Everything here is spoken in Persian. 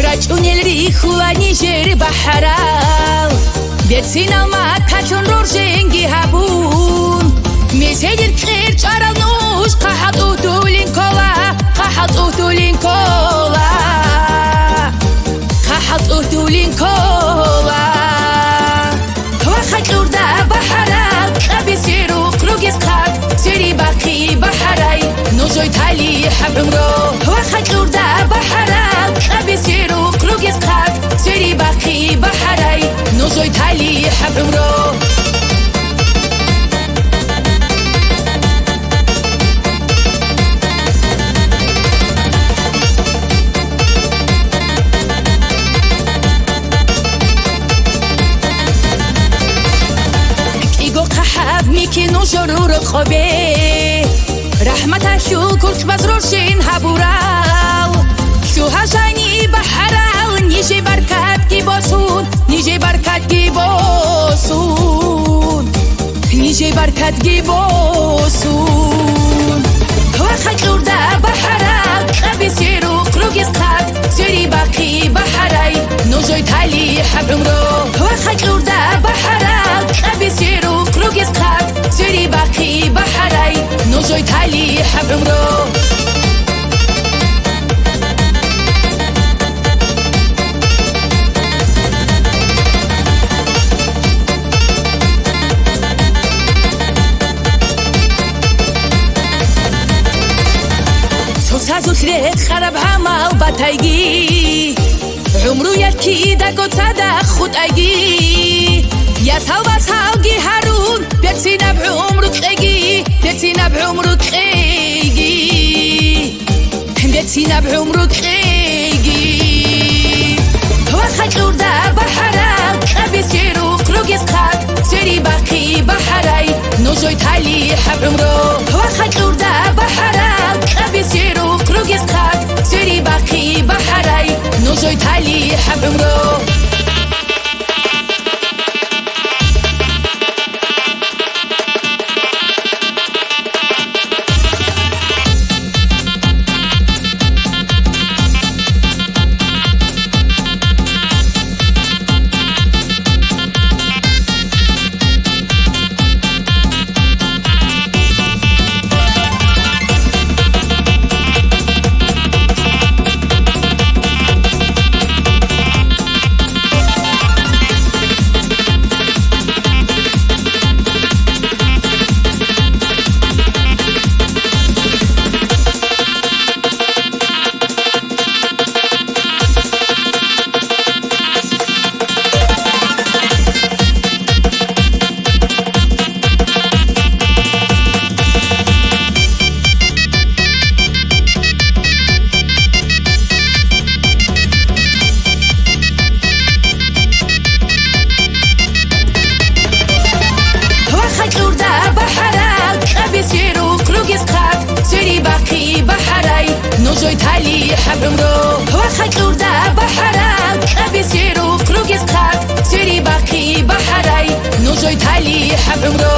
رجونل ریخوانی جر بحرال بیتینال ما کچون رورجنگی هبون میزهیر خیر چارال نوش قحط او دولین کولا قحط او دولین کولا قحط او دولین کولا وقت لورده بحرال کبی سیرو قروگیز قد سری باقی بحرای نوزوی تالی حبم رو وقت لورده بحرال کبی سیرو قروگیز قد سری باقی بحرای نوزوی تالی حبم رو میکی نوشرور خوبه رحمت شکر بز روشین هبورال شو هجانی بحرال نیجی برکت کی باسون نیجی برکت کی باسون نیجی برکت کی باسون وقت لورده بحرال کبی سیرو قروگیز قد سری باقی بحرای نوزوی تالی حبم رو وقت لورده بحرال کبی سیرو قروگیز قد سری باقی بحرای نوزوی تالی حبم رو سازوخرت خراب همال باتایگی عمرو یکی دگو تدا خود اگی یا سال بسالگی هرون بیتینا بعمرو کیگی بیتینا بعمرو کیگی بیتینا بعمرو کیگی وقت لورده بحرال کبی سیرو قروگیز قد سری باقی بحرای نوزوی تالی حبم رو وقت لورده بحرال کبی سیرو قروگیز قد سری باقی بحرای نوزوی تالی حبم رو نوزوی تالی حبم رو وقت لورده بحرال کبی سیرو قروگیز قد سری باقی بحرای نوزوی تالی حبم رو